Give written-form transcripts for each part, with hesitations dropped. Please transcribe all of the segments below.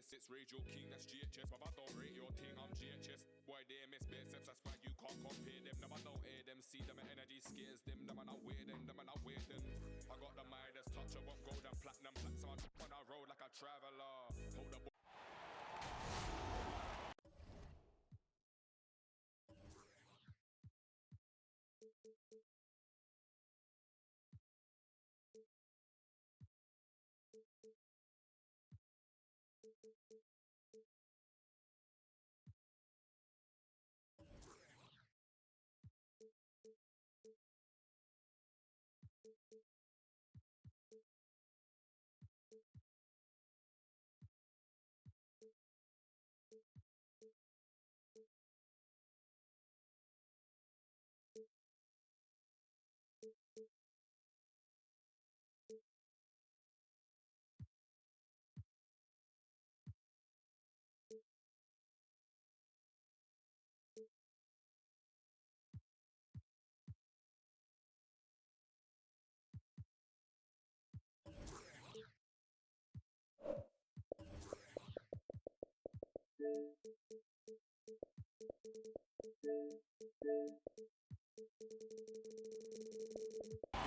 GHS, it's Ragel King, that's GHS. But I don't rate your thing, I'm GHS. Boy, they miss biceps, that's why you can't compare them. Them I don't hear them, see them, energy scares them. Them and I wear them, them and I wear them. I got the Midas touch, I won't gold and platinum. So I'm on a road like a traveler. Hold up.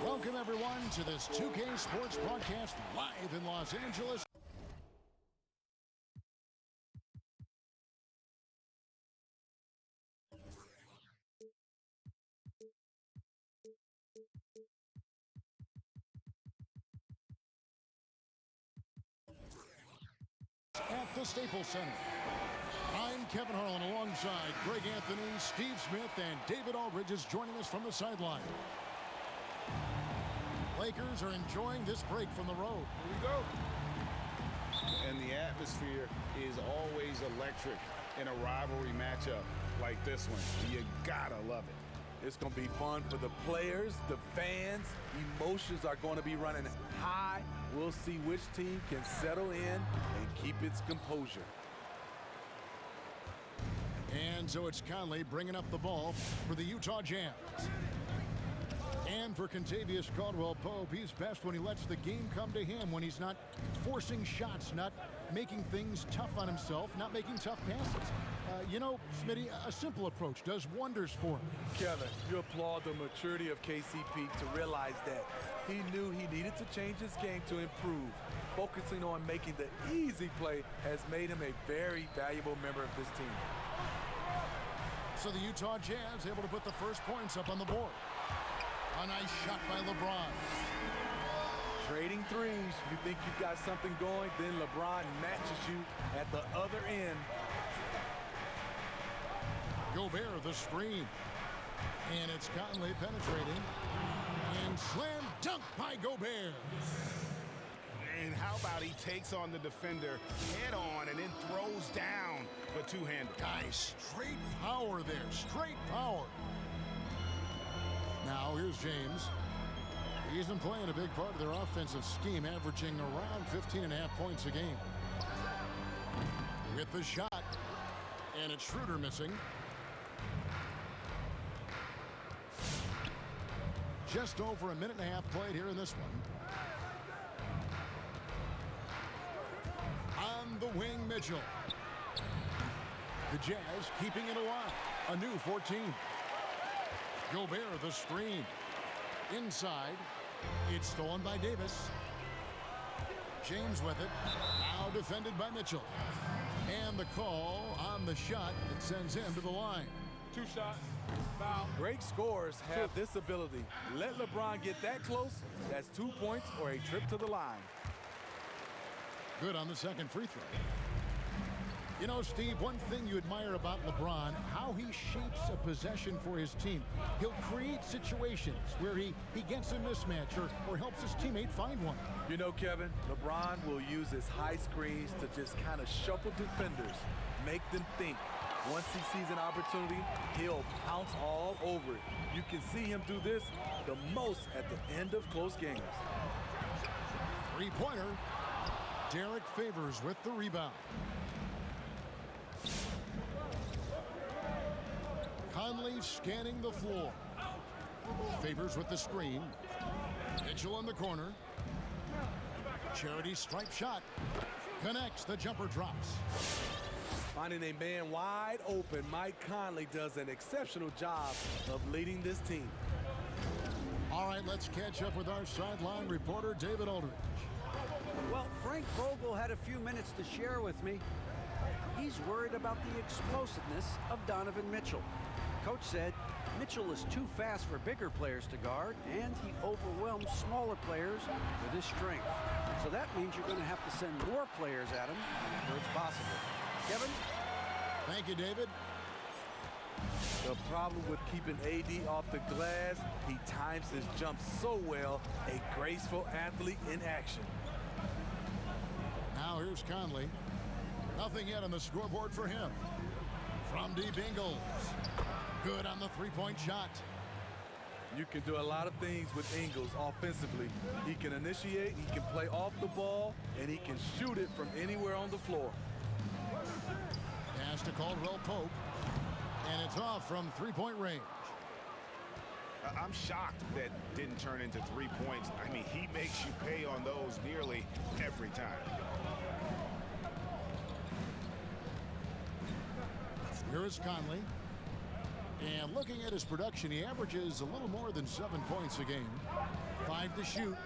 Welcome, everyone, to this 2K Sports broadcast live in Los Angeles. At the Staples Center. I'm Kevin Harlan alongside Greg Anthony, Steve Smith, and David Aldridge is joining us from the sideline. Lakers are enjoying this break from the road. Here we go. And the atmosphere is always electric in a rivalry matchup like this one. You gotta love it. It's going to be fun for the players, the fans. Emotions are going to be running high. We'll see which team can settle in and keep its composure. And so it's Conley bringing up the ball for the Utah Jazz. And for Kentavious Caldwell-Pope, he's best when he lets the game come to him, when he's not forcing shots, not making things tough on himself, not making tough passes. You know, Smitty, a simple approach does wonders for him. Kevin, you applaud the maturity of KCP to realize that he knew he needed to change his game to improve. Focusing on making the easy play has made him a very valuable member of this team. So the Utah Jazz able to put the first points up on the board. A nice shot by LeBron. Trading threes, you think you've got something going, then LeBron matches you at the other end. Gobert the screen. And it's Conley penetrating. And slam dunk by Gobert. And how about he takes on the defender head on and then throws down the two-hander. Guys, straight power there, straight power. Now here's James. He's been playing a big part of their offensive scheme, averaging around 15.5 points a game. With the shot, and it's Schroeder missing. Just over a minute and a half played here in this one. On the wing, Mitchell. The Jazz keeping it alive. A new 14. Gobert the screen. Inside. It's stolen by Davis. James with it. Now defended by Mitchell. And the call on the shot that sends him to the line. 2 shots. Foul. Great scorers have this ability. Let LeBron get that close. That's 2 points or a trip to the line. Good on the second free throw. You know, Steve, one thing you admire about LeBron, how he shapes a possession for his team. He'll create situations where he gets a mismatch or helps his teammate find one. You know, Kevin, LeBron will use his high screens to just kind of shuffle defenders, make them think. Once he sees an opportunity, he'll pounce all over it. You can see him do this the most at the end of close games. Three-pointer. Derek Favors with the rebound. Conley scanning the floor. Favors with the screen. Mitchell in the corner. Charity stripe shot. Connects, the jumper drops. Finding a man wide open, Mike Conley does an exceptional job of leading this team. All right, let's catch up with our sideline reporter, David Aldridge. Well, Frank Vogel had a few minutes to share with me. He's worried about the explosiveness of Donovan Mitchell. Coach said Mitchell is too fast for bigger players to guard, and he overwhelms smaller players with his strength. So that means you're going to have to send more players at him whenever it's possible. Kevin? Thank you, David. The problem with keeping AD off the glass, he times his jump so well, a graceful athlete in action. Now here's Conley. Nothing yet on the scoreboard for him. From deep Ingles. Good on the three-point shot. You can do a lot of things with Ingles offensively. He can initiate, he can play off the ball, and he can shoot it from anywhere on the floor. Pass to Caldwell Pope. And it's off from three-point range. I'm shocked that didn't turn into 3 points. I mean, he makes you pay on those nearly every time. Here is Conley. And looking at his production, he averages a little more than 7 points a game. 5 to shoot.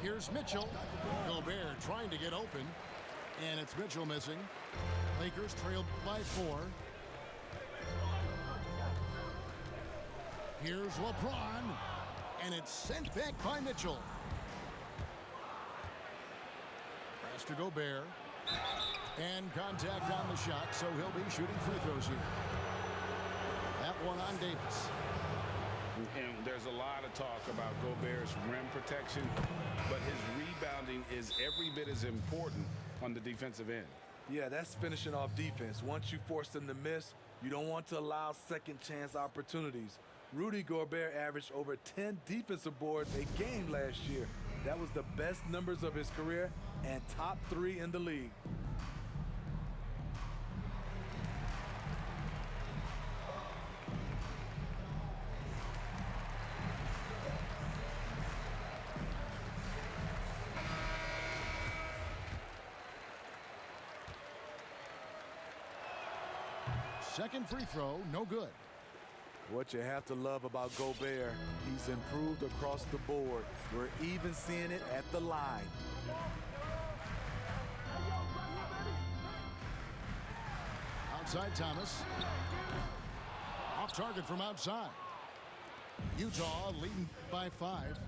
Here's Mitchell. Gobert trying to get open. And it's Mitchell missing. Lakers trail by 4. Here's LeBron. And it's sent back by Mitchell. Pass to Gobert. And contact on the shot, so he'll be shooting free throws here. That one on Davis. And there's a lot of talk about Gobert's rim protection, but his rebounding is every bit as important on the defensive end. Yeah, that's finishing off defense. Once you force them to miss, you don't want to allow second chance opportunities. Rudy Gobert averaged over 10 defensive boards a game last year. That was the best numbers of his career and top 3 in the league. Second free throw, no good. What you have to love about Gobert, he's improved across the board. We're even seeing it at the line. Outside Thomas. Off target from outside. Utah leading by 5.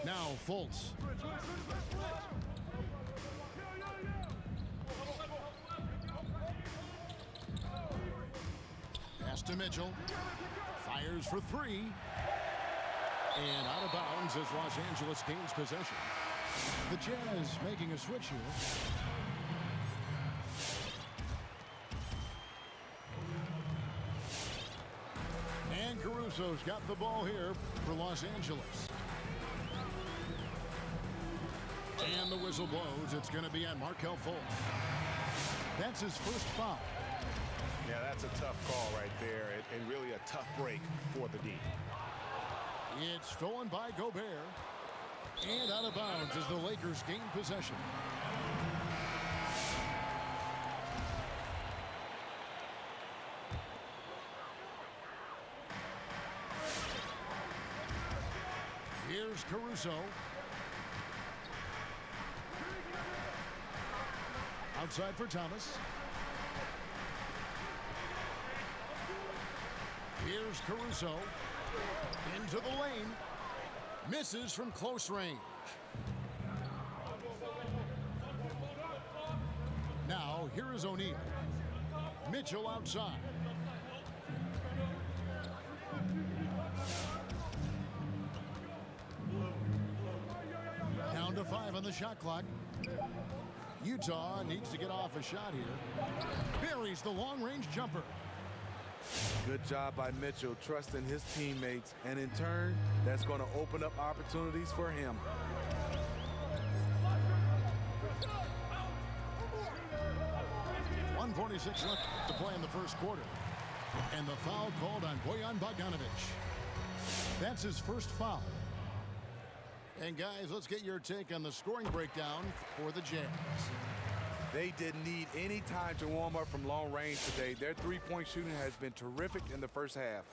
Now Fultz. Pass to Mitchell. Fires for 3. And out of bounds as Los Angeles gains possession. The Jazz making a switch here. And Caruso's got the ball here for Los Angeles. And the whistle blows. It's going to be on Markelle Fultz. That's his first foul. Yeah, that's a tough call right there, and really a tough break for the D. It's stolen by Gobert. And out of bounds as the Lakers gain possession. Here's Caruso. Outside for Thomas. Here's Caruso. Into the lane. Misses from close range. Now, here is O'Neal. Mitchell outside. Down to 5 on the shot clock. Utah needs to get off a shot here. Buries the long-range jumper. Good job by Mitchell trusting his teammates, and in turn, that's going to open up opportunities for him. .146 left to play in the first quarter. And the foul called on Bojan Bogdanovic. That's his first foul. And guys, let's get your take on the scoring breakdown for the Jazz. They didn't need any time to warm up from long range today. Their three-point shooting has been terrific in the first half.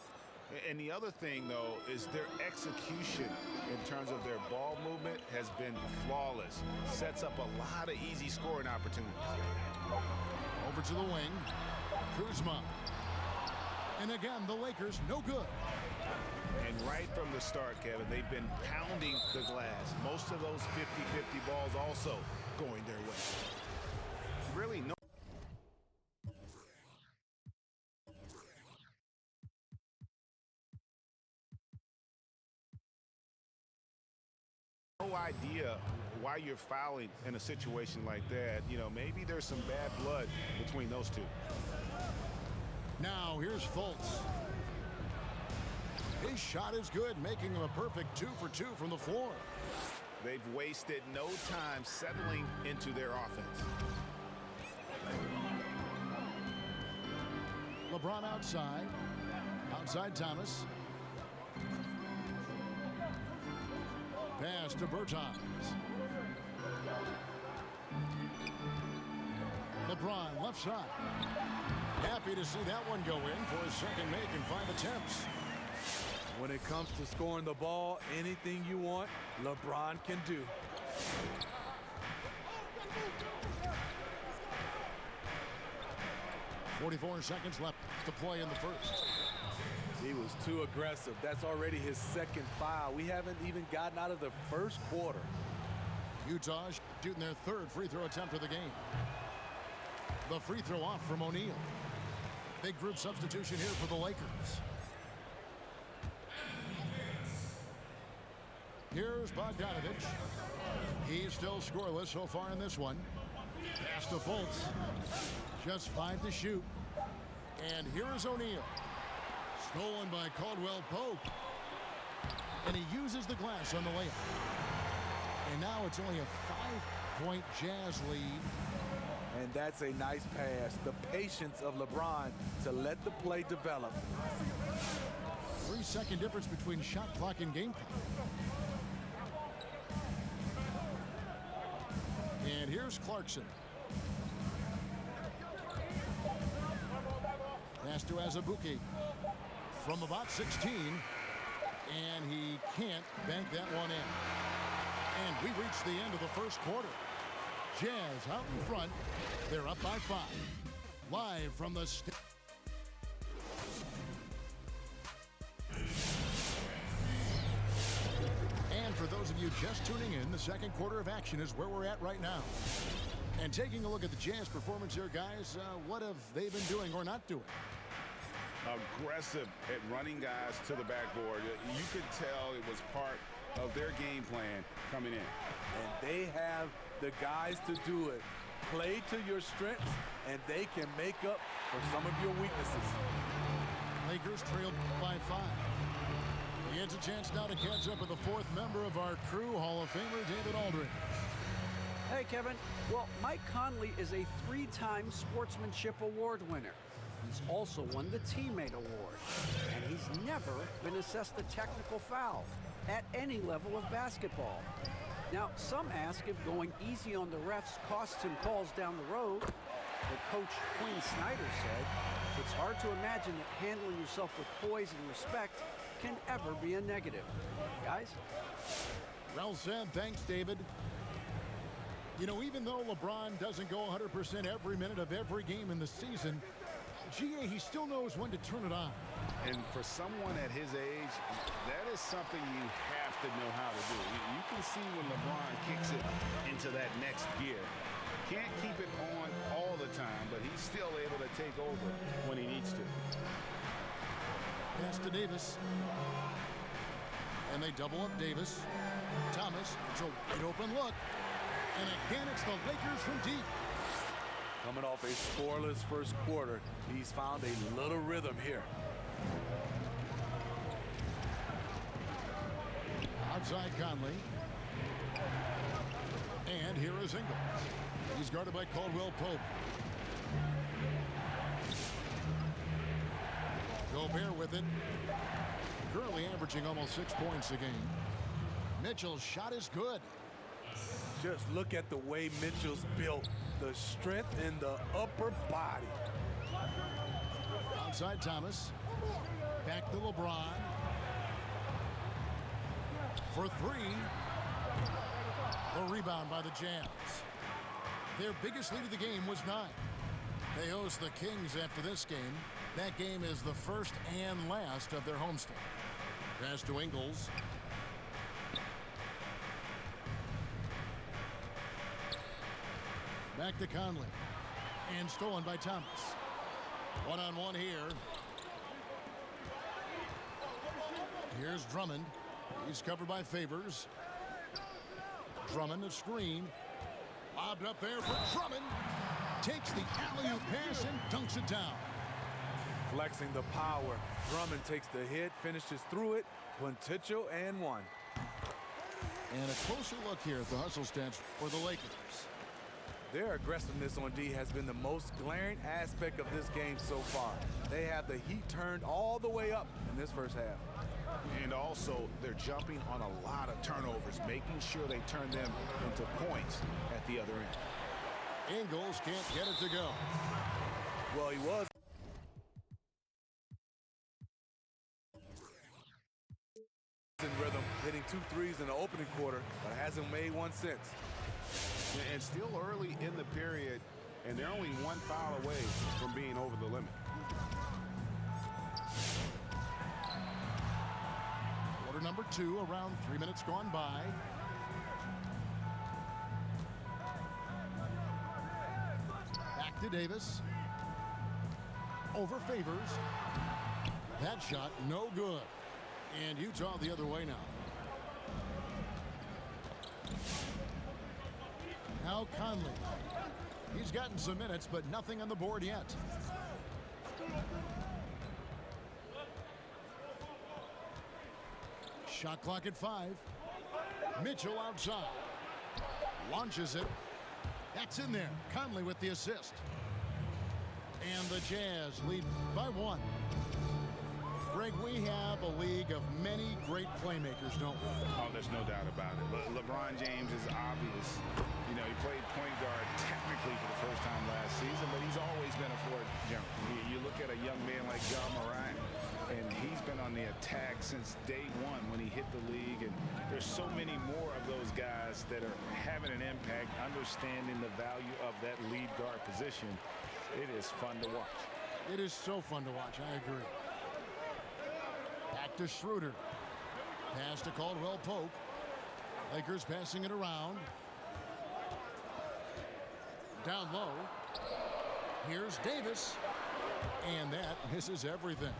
And the other thing, though, is their execution in terms of their ball movement has been flawless. Sets up a lot of easy scoring opportunities. Over to the wing, Kuzma. And again, the Lakers no good. And right from the start, Kevin, they've been pounding the glass. Most of those 50-50 balls also going their way. Really no idea why you're fouling in a situation like that. You know, maybe there's some bad blood between those two. Now here's Fultz. His shot is good, making him a perfect 2 for 2 from the floor. They've wasted no time settling into their offense. LeBron outside. Outside Thomas. Pass to Bertans. LeBron left side. Happy to see that one go in for his second make in 5 attempts. When it comes to scoring the ball, anything you want, LeBron can do. .44 seconds left to play in the first. He was too aggressive. That's already his second foul. We haven't even gotten out of the first quarter. Utah shooting their third free throw attempt of the game. The free throw off from O'Neal. Big group substitution here for the Lakers. Here's Bogdanovich. He's still scoreless so far in this one. Pass to Fultz. Just 5 to shoot. And here is O'Neal. Stolen by Caldwell Pope. And he uses the glass on the layup. And now it's only a 5-point Jazz lead. And that's a nice pass. The patience of LeBron to let the play develop. 3-second difference between shot clock and game clock. And here's Clarkson. Pass to Azubuike from about 16. And he can't bank that one in. And we've reached the end of the first quarter. Jazz out in front. They're up by 5. Live from the And for those of you just tuning in, the second quarter of action is where we're at right now. And taking a look at the Jazz performance here, guys, what have they been doing or not doing? Aggressive at running guys to the backboard. You could tell it was part of their game plan coming in. And they have the guys to do it. Play to your strengths, and they can make up for some of your weaknesses. Lakers trailed by 5. He gets a chance now to catch up with the 4th member of our crew, Hall of Famer David Aldridge. Hey, Kevin. Well, Mike Conley is a 3-time Sportsmanship Award winner. He's also won the Teammate Award, and he's never been assessed a technical foul at any level of basketball. Now, some ask if going easy on the refs costs him calls down the road. But Coach Quinn Snyder said, it's hard to imagine that handling yourself with poise and respect can ever be a negative. Guys? Well said. Thanks, David. You know, even though LeBron doesn't go 100% every minute of every game in the season, GA, he still knows when to turn it on. And for someone at his age, that is something you have to know how to do. You can see when LeBron kicks it into that next gear. Can't keep it on all the time, but he's still able to take over when he needs to. Pass to Davis. And they double up Davis. Thomas, it's a wide open look. And again, it's the Lakers from deep. Coming off a scoreless first quarter, he's found a little rhythm here. Outside Conley. And here is Ingles. He's guarded by Caldwell Pope. Gobert with it. Currently averaging almost 6 points a game. Mitchell's shot is good. Just look at the way Mitchell's built. The strength in the upper body. Outside Thomas. Back to LeBron. For three. The rebound by the Jazz. Their biggest lead of the game was 9. They host the Kings after this game. That game is the first and last of their homestand. Pass to Ingles. Back to Conley. And stolen by Thomas. One-on-one here. Here's Drummond. He's covered by Favors. Drummond, a screen. Lobbed up there for Drummond. Takes the alley-oop pass and dunks it down. Flexing the power. Drummond takes the hit, finishes through it. Potential and one. And a closer look here at the hustle stats for the Lakers. Their aggressiveness on D has been the most glaring aspect of this game so far. They have the heat turned all the way up in this first half. And also, they're jumping on a lot of turnovers, making sure they turn them into points at the other end. Ingles can't get it to go. Well, he was in rhythm, hitting 2 threes in the opening quarter, but hasn't made one since. And still early in the period, and they're only 1 foul away from being over the limit. Quarter number 2, around 3 minutes gone by. Back to Davis. Over Favors. That shot no good. And Utah the other way now. Now Conley. He's gotten some minutes, but nothing on the board yet. Shot clock at 5. Mitchell outside. Launches it. That's in there. Conley with the assist. And the Jazz lead by 1. Greg, we have a league of many great playmakers, don't we? Oh, there's no doubt about it. LeBron James is obvious. You know, he played point guard technically for the first time last season, but he's always been a floor jumper. You look at a young man like John Morant, and he's been on the attack since day 1 when he hit the league. And there's so many more of those guys that are having an impact, understanding the value of that lead guard position. It is fun to watch. It is so fun to watch, I agree. Back to Schroeder. Pass to Caldwell Pope. Lakers passing it around. Down low. Here's Davis. And that misses everything.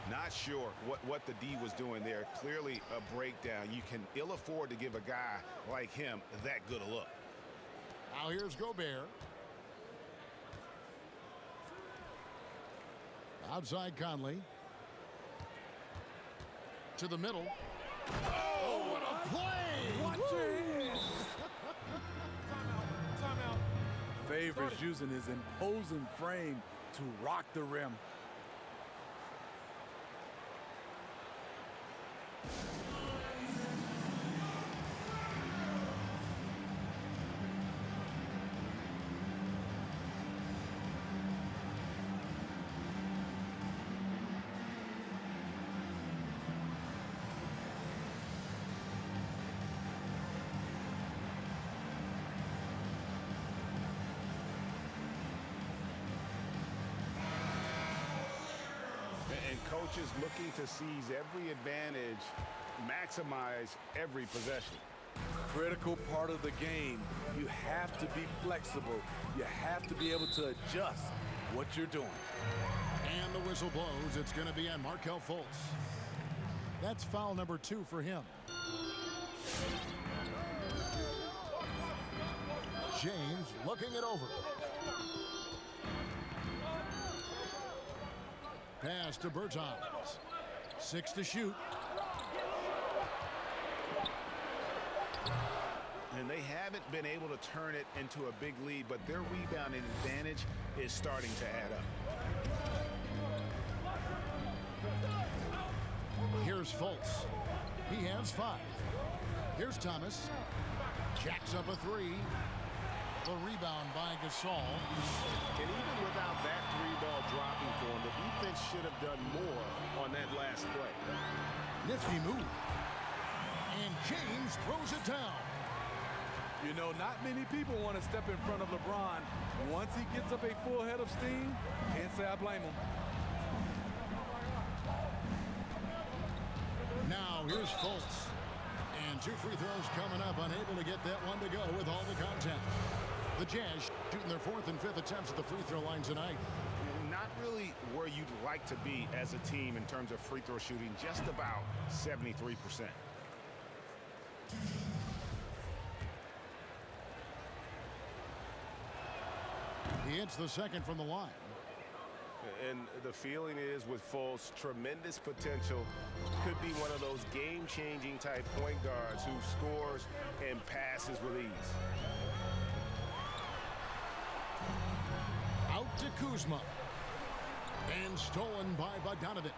Not sure what the D was doing there. Clearly a breakdown. You can ill afford to give a guy like him that good a look. Now here's Gobert. Outside Conley. To the middle. Oh, what a play! Watch it! Timeout. Favors using his imposing frame to rock the rim. And coaches looking to seize every advantage, maximize every possession. Critical part of the game. You have to be flexible. You have to be able to adjust what you're doing. And the whistle blows. It's going to be on Markelle Fultz. That's foul number 2 for him. James looking it over. Pass to Bertans. 6 to shoot. And they haven't been able to turn it into a big lead, but their rebounding advantage is starting to add up. Here's Fultz. He has 5. Here's Thomas. Jacks up a three. The rebound by Gasol. And even without that three-ball dropping for him, the defense should have done more on that last play. Nifty move. And James throws it down. You know, not many people want to step in front of LeBron. Once he gets up a full head of steam, can't say I blame him. Now here's Fultz. And 2 free throws coming up, unable to get that one to go with all the contact. The Jazz shooting their 4th and 5th attempts at the free throw line tonight. Not really where you'd like to be as a team in terms of free throw shooting, just about 73%. He hits the second from the line. And the feeling is with Fultz, tremendous potential. Could be one of those game-changing type point guards who scores and passes with ease. Out to Kuzma. And stolen by Bogdanovich.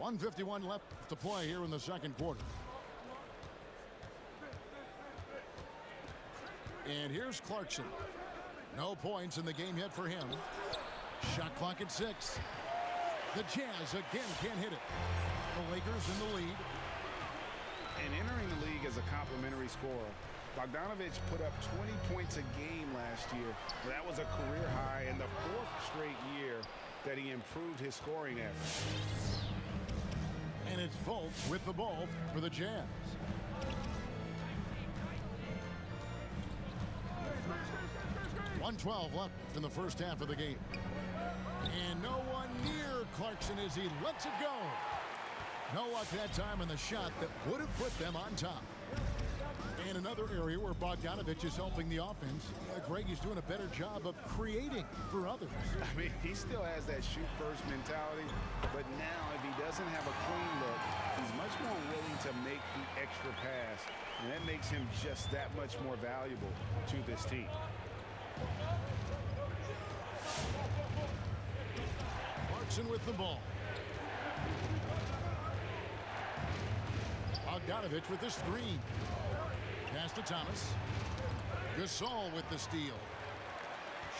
.151 left to play here in the second quarter. And here's Clarkson. No points in the game yet for him. Shot clock at 6. The Jazz again can't hit it. The Lakers in the lead. And entering the league as a complimentary scorer, Bogdanovich put up 20 points a game last year. That was a career high in the 4th straight year that he improved his scoring average. And it's Fultz with the ball for the Jazz. .112 left in the first half of the game. And no one near Clarkson as he lets it go. No luck that time in the shot that would have put them on top. And another area where Bogdanovich is helping the offense. Greg is doing a better job of creating for others. I mean, he still has that shoot-first mentality, but now if he doesn't have a clean look, he's much more willing to make the extra pass, and that makes him just that much more valuable to this team. Clarkson with the ball. Bogdanovich with the screen. Pass to Thomas. Gasol with the steal.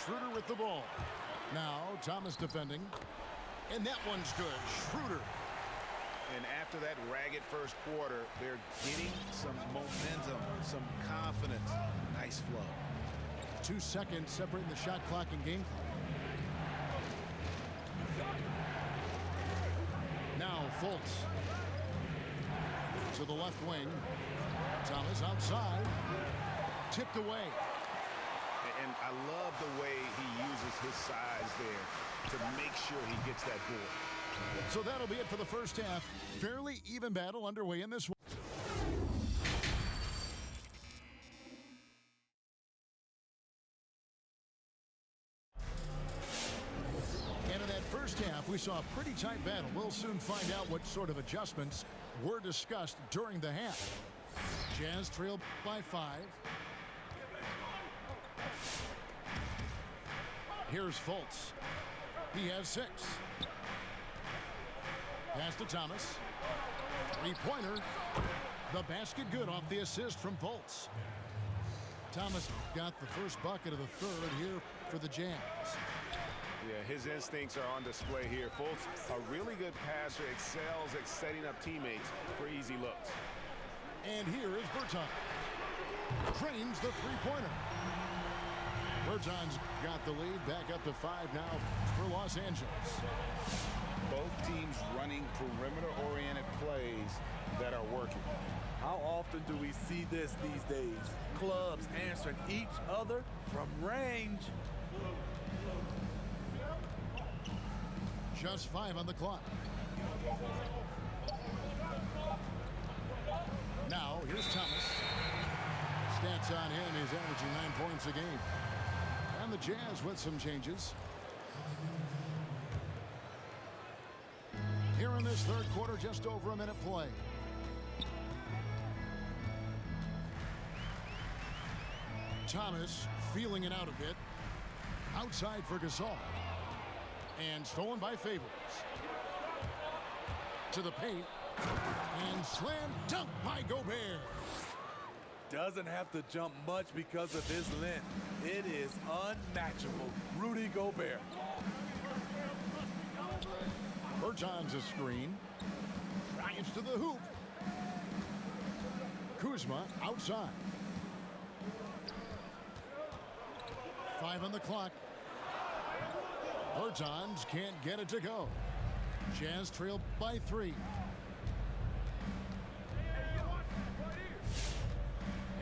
Schroeder with the ball. Now Thomas defending. And that one's good. Schroeder. And after that ragged first quarter, they're getting some momentum, some confidence. Nice flow. 2 seconds separating the shot clock and game clock. Now Fultz. To the left wing. Thomas outside. Tipped away. And I love the way he uses his size there to make sure he gets that board. So that'll be it for the first half. Fairly even battle underway in this one. And in that first half, we saw a pretty tight battle. We'll soon find out what sort of adjustments were discussed during the half. Jazz trailed by 5. Here's Fultz. He has 6. Pass to Thomas. Three-pointer. The basket good off the assist from Fultz. Thomas got the first bucket of the third here for the Jazz. Yeah, his instincts are on display here. Fultz, a really good passer, excels at setting up teammates for easy looks. And here is Bertans. Drains the three-pointer. Bertans got the lead, back up to 5 now for Los Angeles. Both teams running perimeter-oriented plays that are working. How often do we see this these days? Clubs answering each other from range. Just 5 on the clock. Now, here's Thomas. Stats on him, he's averaging 9 points a game. And the Jazz with some changes. Here in this third quarter, just over a minute play. Thomas feeling it out a bit. Outside for Gasol. And stolen by Favors. to the paint. And slam dunk by Gobert. Doesn't have to jump much because of his length. It is unmatchable. Rudy Gobert. Bertans a screen. Drives to the hoop. Kuzma outside. 5 on the clock. Bertans can't get it to go. Jazz trail by 3.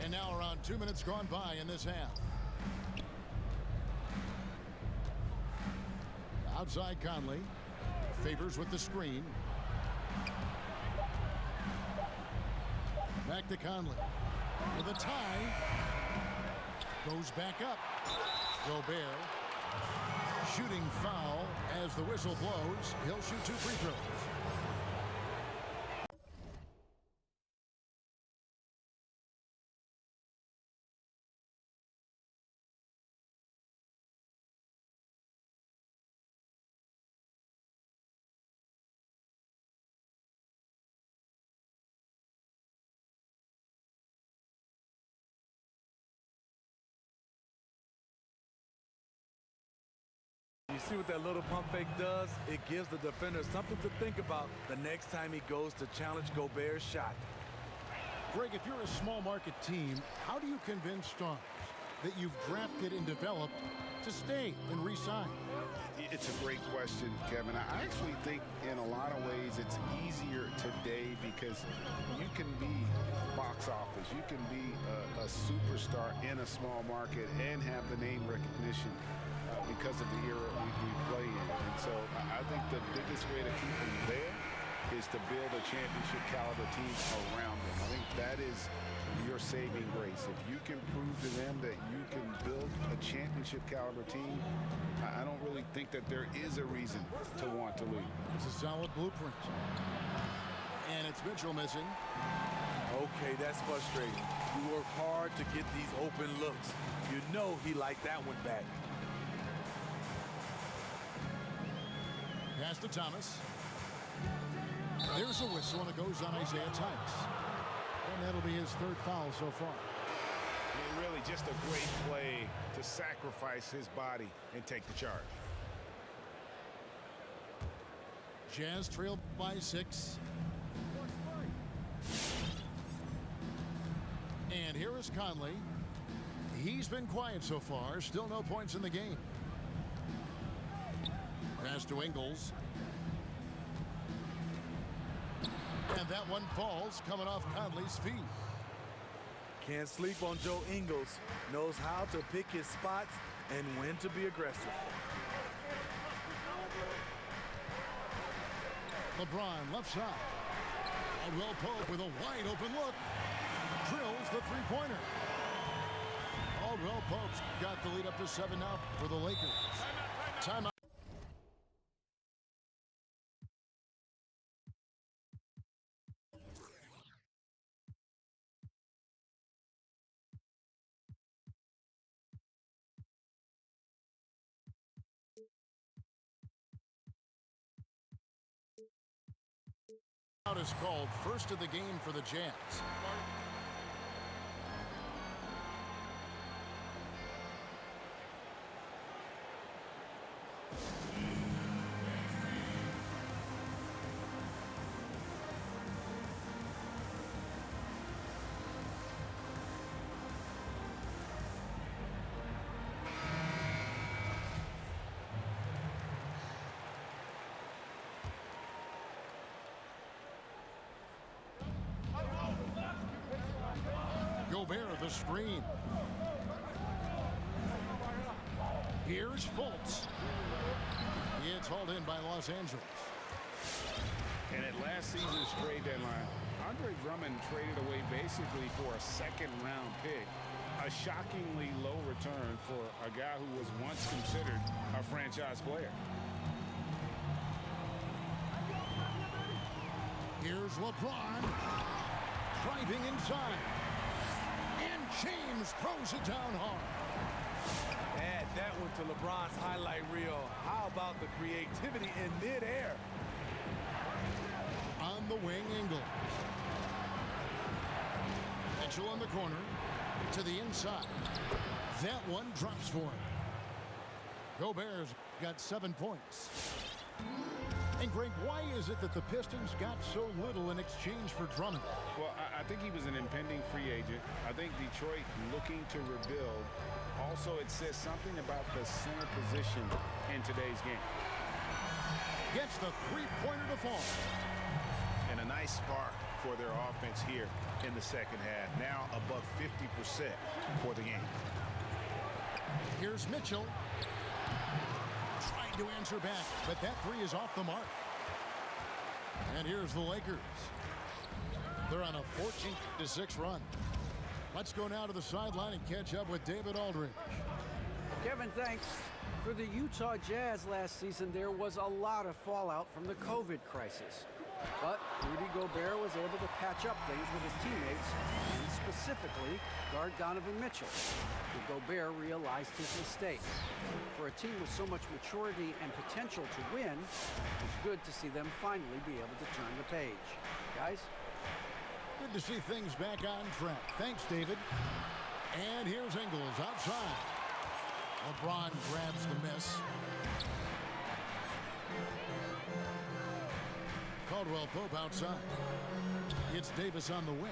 And now around 2 minutes gone by in this half. Outside Conley. Favors with the screen. Back to Conley. For the tie. Goes back up. Gobert. Shooting foul as the whistle blows. He'll shoot 2 free throws. You see what that little pump fake does? It gives the defender something to think about the next time he goes to challenge Gobert's shot. Greg, if you're a small market team, how do you convince stars that you've drafted and developed to stay and re-sign? It's a great question, Kevin. I actually think in a lot of ways it's easier today because you can be box office. You can be a superstar in a small market and have the name recognition because of the era we play in. And so I think the biggest way to keep them there is to build a championship caliber team around them. I think that is your saving grace. If you can prove to them that you can build a championship caliber team, I don't really think that there is a reason to want to leave. It's a solid blueprint. And it's Mitchell missing. Okay, that's frustrating. You work hard to get these open looks. You know he liked that one back. Pass to Thomas. There's a whistle, and it goes on Isaiah Thomas. And that'll be his 3rd foul so far. And really just a great play to sacrifice his body and take the charge. Jazz trail by 6. And here is Conley. He's been quiet so far. Still no points in the game. Pass to Ingles. And that one falls coming off Conley's feet. Can't sleep on Joe Ingles. Knows how to pick his spots and when to be aggressive. LeBron left side. Caldwell Pope with a wide open look. Drills the three-pointer. Caldwell Pope's got the lead up to 7 now for the Lakers. Timeout. Out is called first of the game for the Jazz. Gobert the screen. Here's Fultz. It's hauled in by Los Angeles. And at last season's trade deadline, Andre Drummond traded away basically for a 2nd-round pick. A shockingly low return for a guy who was once considered a franchise player. Here's LeBron. Driving inside. And James throws it down hard. Add that one to LeBron's highlight reel. How about the creativity in midair? Mitchell in the corner to the inside. That one drops for him. Gobert's got 7 points. And Greg, why is it that the Pistons got so little in exchange for Drummond? Well, I think he was an impending free agent. I think Detroit looking to rebuild. Also, it says something about the center position in today's game. Gets the three-pointer to fall. And a nice spark for their offense here in the second half. Now above 50% for the game. Here's Mitchell. Trying to answer back, but that three is off the mark. And here's the Lakers. They're on a 14-6 run. Let's go now to the sideline and catch up with David Aldridge. Kevin, thanks. For the Utah Jazz last season, there was a lot of fallout from the COVID crisis. But Rudy Gobert was able to patch up things with his teammates, and specifically guard Donovan Mitchell. Gobert realized his mistake. For a team with so much maturity and potential to win, it's good to see them finally be able to turn the page. Guys? Good to see things back on track. Thanks, David. And here's Ingles outside. LeBron grabs the miss. Caldwell Pope outside. It's Davis on the wing.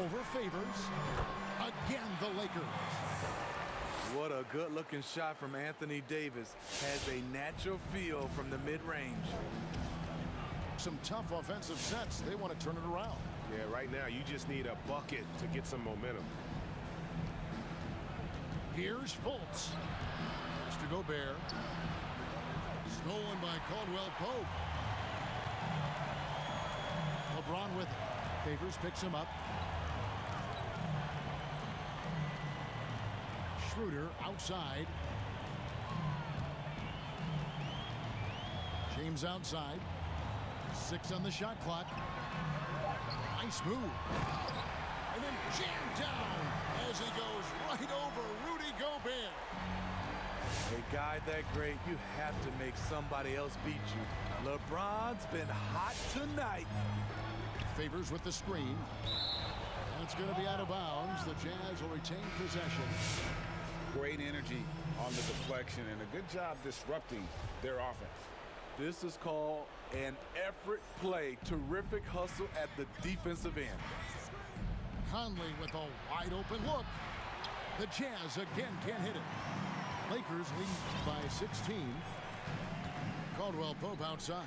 Over Favors. Again, the Lakers. What a good-looking shot from Anthony Davis. Has a natural feel from the mid-range. Some tough offensive sets. They want to turn it around. Yeah, right now you just need a bucket to get some momentum. Here's Fultz. Mr. Gobert. Stolen by Caldwell Pope. LeBron with it. Favors picks him up. Schroeder outside. James outside. 6 on the shot clock. Nice move. And then jammed down as he goes right over Rudy Gobert. A guy that great, you have to make somebody else beat you. LeBron's been hot tonight. Favors with the screen. And it's going to be out of bounds. The Jazz will retain possession. Great energy on the deflection and a good job disrupting their offense. This is called an effort play. Terrific hustle at the defensive end. Conley with a wide open look. The Jazz again can't hit it. Lakers lead by 16. Caldwell Pope outside.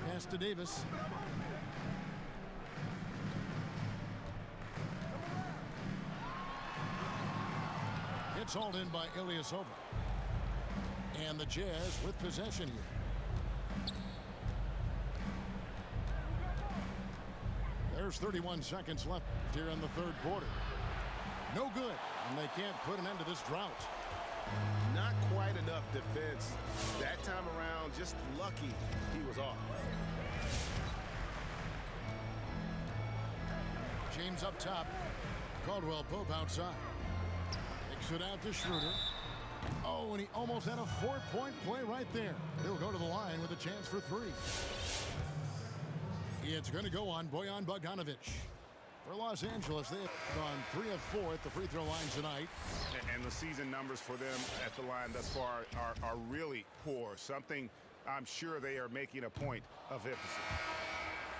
Pass to Davis. It's hauled in by Ilyasova. And the Jazz with possession here. There's 31 seconds left here in the third quarter. No good, and they can't put an end to this drought. Not quite enough defense. That time around, just lucky he was off. James up top. Caldwell Pope outside. Kicks it out to Schroeder. Oh, and he almost had a 4-point play right there. He'll go to the line with a chance for 3. It's going to go on Bojan Bogdanovic. For Los Angeles, they have gone 3 of 4 at the free throw line tonight. And the season numbers for them at the line thus far are really poor. Something I'm sure they are making a point of emphasis.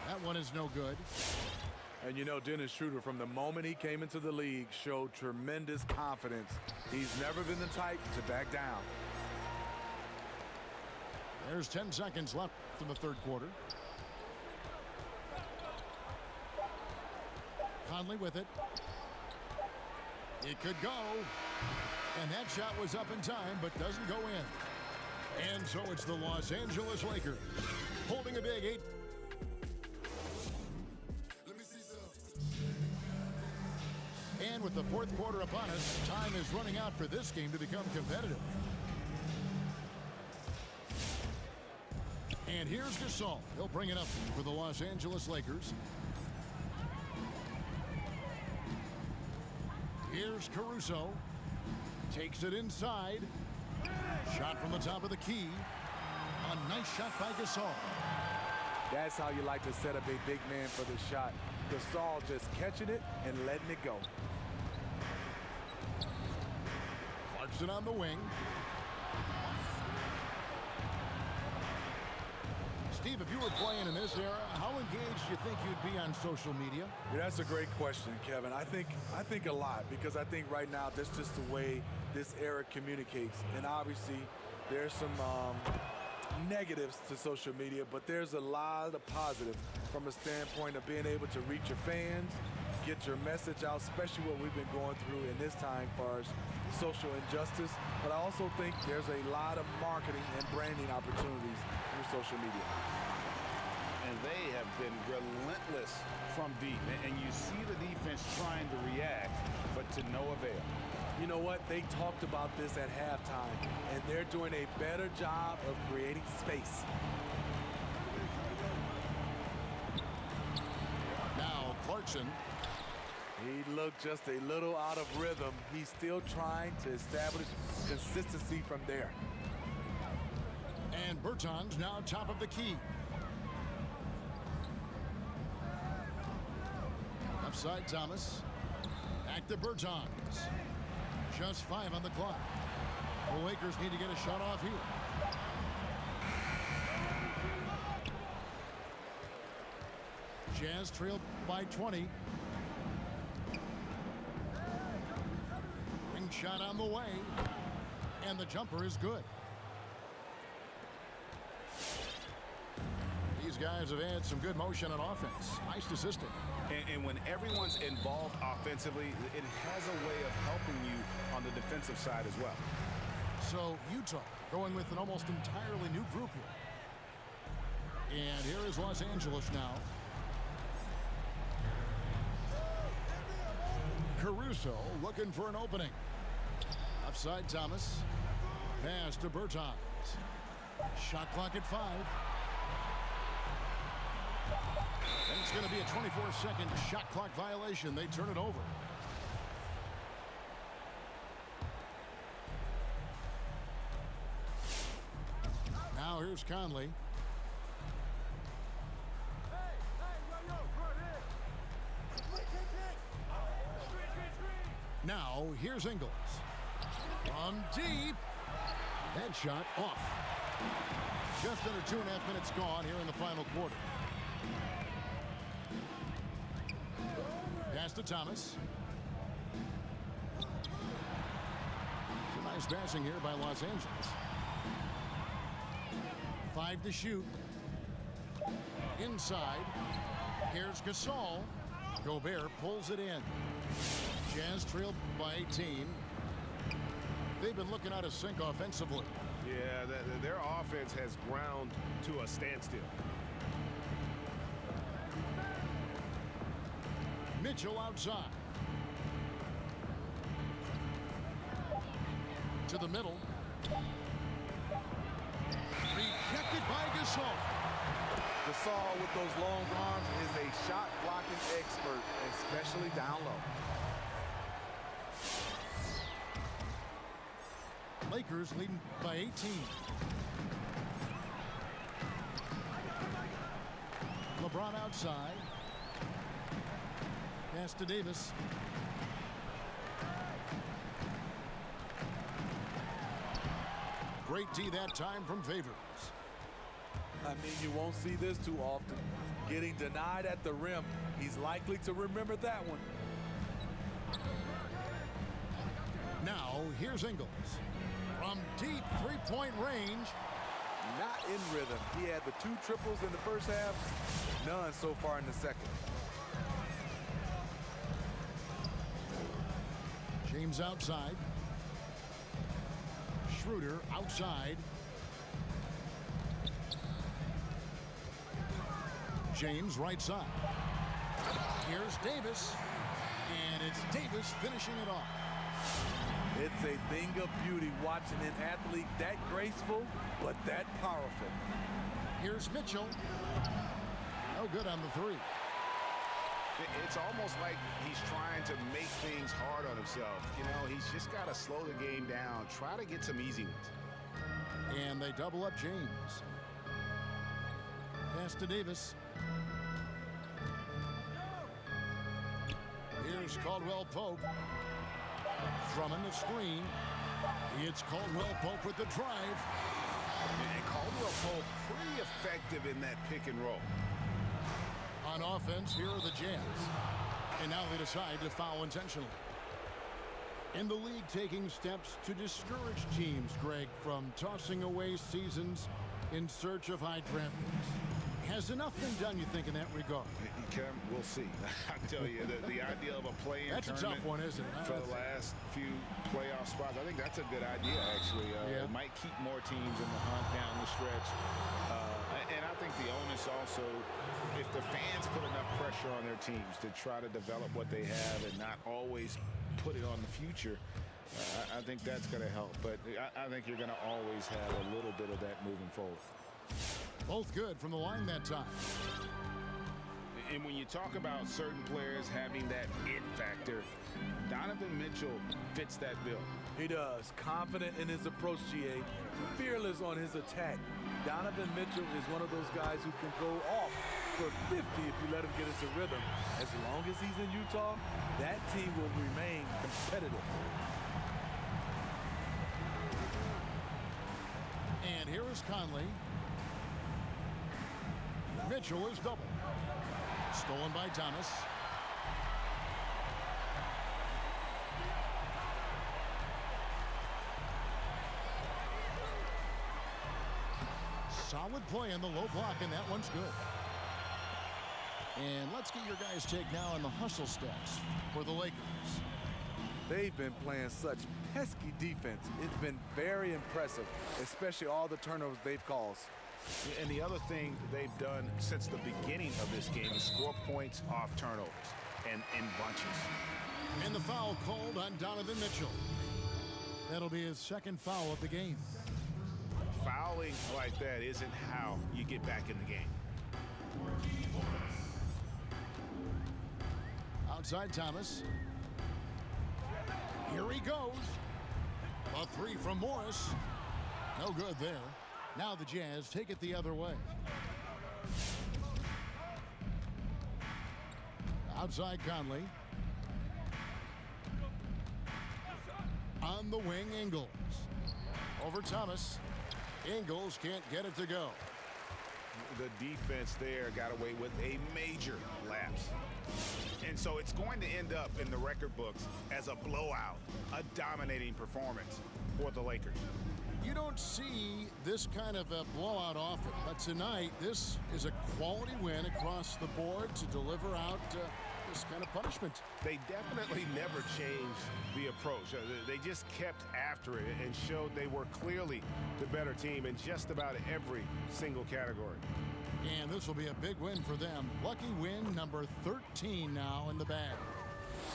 That one is no good. And you know, Dennis Schroeder, from the moment he came into the league, showed tremendous confidence. He's never been the type to back down. There's 10 seconds left in the third quarter. Conley with it. It could go. And that shot was up in time, but doesn't go in. And so it's the Los Angeles Lakers holding a big 8. And with the fourth quarter upon us, time is running out for this game to become competitive. And here's Gasol. He'll bring it up for the Los Angeles Lakers. Here's Caruso. Takes it inside. Shot from the top of the key. A nice shot by Gasol. That's how you like to set up a big man for the shot. Gasol just catching it and letting it go. Clarkson on the wing. Steve, if you were playing in this era, how engaged do you think you'd be on social media? Yeah, that's a great question, Kevin. I think a lot, because I think right now that's just the way this era communicates. And obviously there's some negatives to social media, but there's a lot of positive from a standpoint of being able to reach your fans, get your message out, especially what we've been going through in this time as far as social injustice. But I also think there's a lot of marketing and branding opportunities through social media. And they have been relentless from deep. And you see the defense trying to react, but to no avail. You know what? They talked about this at halftime, and they're doing a better job of creating space. Now Clarkson. He looked just a little out of rhythm. He's still trying to establish consistency from there. And Bertans now top of the key. Offside Thomas. Back to Bertans. Just 5 on the clock. The Lakers need to get a shot off here. Jazz trailed by 20. Ring shot on the way. And the jumper is good. These guys have had some good motion on offense. Nice assisting. And when everyone's involved offensively, it has a way of helping you on the defensive side as well. So Utah going with an almost entirely new group here. And here is Los Angeles now. Caruso looking for an opening. Offside Thomas. Pass to Bertans. Shot clock at 5. And it's going to be a 24-second shot clock violation. They turn it over. Now here's Conley. Now here's Ingles. From deep. That shot off. Just under 2.5 minutes gone here in the final quarter. Pass to Thomas. Some nice passing here by Los Angeles. 5 to shoot. Inside. Here's Gasol. Gobert pulls it in. Jazz trailed by 18. They've been looking out of sync offensively. Yeah, their offense has ground to a standstill. Mitchell outside. To the middle. Rejected by Gasol. Gasol with those long arms is a shot blocking expert, especially down low. Lakers leading by 18. LeBron outside. Pass to Davis. Great D that time from Favors. I mean, you won't see this too often. Getting denied at the rim. He's likely to remember that one. Now, here's Ingles. From deep three-point range. Not in rhythm. He had the 2 triples in the first half. None so far in the second. James outside. Schroeder outside. James right side. Here's Davis. And it's Davis finishing it off. It's a thing of beauty watching an athlete that graceful, but that powerful. Here's Mitchell. No good on the 3. It's almost like he's trying to make things hard on himself. You know, he's just got to slow the game down, try to get some easy ones. And they double up James. Pass to Davis. Here's Caldwell Pope. Drummond the screen. It's Caldwell Pope with the drive. And Caldwell Pope pretty effective in that pick and roll. On offense, here are the Jazz. And now they decide to foul intentionally. In the league, taking steps to discourage teams, Greg, from tossing away seasons in search of high draft picks. Has enough been done, you think, in that regard? We'll see. I tell you, the idea of a play-in That's a tough one, isn't it? For the last few playoff spots, I think that's a good idea, actually. It might keep more teams in the hunt down the stretch. And I think the onus also, if the fans put enough pressure on their teams to try to develop what they have and not always put it on the future, I think that's going to help. But I think you're going to always have a little bit of that moving forward. Both good from the line that time. And when you talk about certain players having that it factor, Donovan Mitchell fits that bill. He does. Confident in his approach, GA. Fearless on his attack. Donovan Mitchell is one of those guys who can go off for 50 if you let him get into rhythm. As long as he's in Utah, that team will remain competitive. And here is Conley. Mitchell is double. Stolen by Thomas. Solid play in the low block, and that one's good. And let's get your guys' take now on the hustle stats for the Lakers. They've been playing such pesky defense. It's been very impressive, especially all the turnovers they've caused. And the other thing they've done since the beginning of this game is score points off turnovers and in bunches. And the foul called on Donovan Mitchell. That'll be his second foul of the game. Fouling like that isn't how you get back in the game. Outside Thomas. Here he goes. A three from Morris. No good there. Now the Jazz take it the other way. Outside Conley. On the wing, Ingles. Over Thomas. Ingles can't get it to go. The defense there got away with a major lapse. And so it's going to end up in the record books as a blowout, a dominating performance for the Lakers. You don't see this kind of a blowout often, but tonight this is a quality win across the board to deliver out this kind of punishment. They definitely never changed the approach. They just kept after it and showed they were clearly the better team in just about every single category. And this will be a big win for them. Lucky win number 13 now in the bag.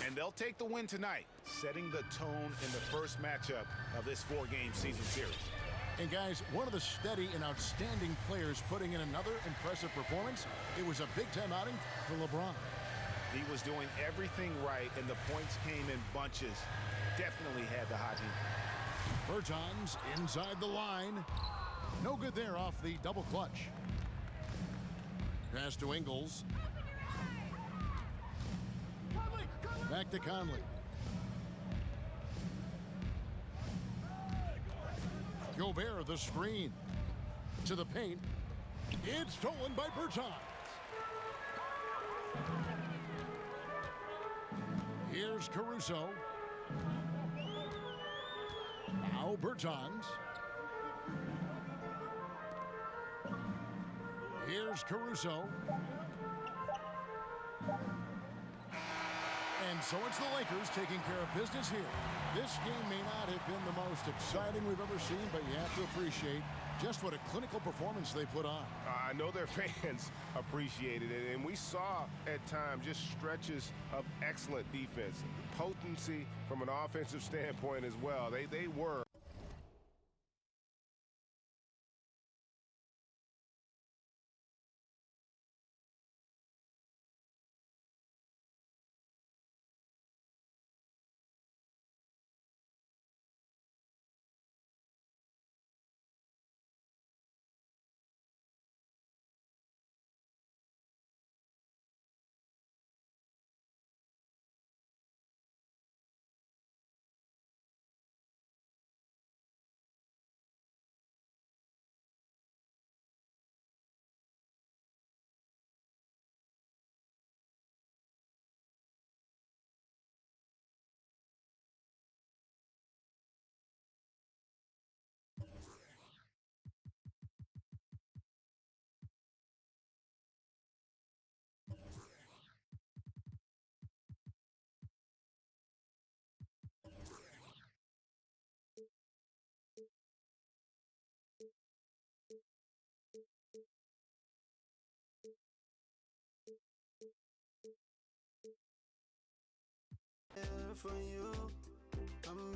And they'll take the win tonight, setting the tone in the first matchup of this four-game season series. And guys, one of the steady and outstanding players putting in another impressive performance. It was a big-time outing for LeBron. He was doing everything right, and the points came in bunches. Definitely had the hot heat. Bertans inside the line. No good there off the double clutch. Pass to Ingles. Back to Conley. Gobert the screen. To the paint. It's stolen by Bertans. Here's Caruso. Now Bertans. Here's Caruso. And so it's the Lakers taking care of business here. This game may not have been the most exciting we've ever seen, but you have to appreciate just what a clinical performance they put on. I know their fans appreciated it, and we saw at times just stretches of excellent defense, potency from an offensive standpoint as well. They were for you. I'm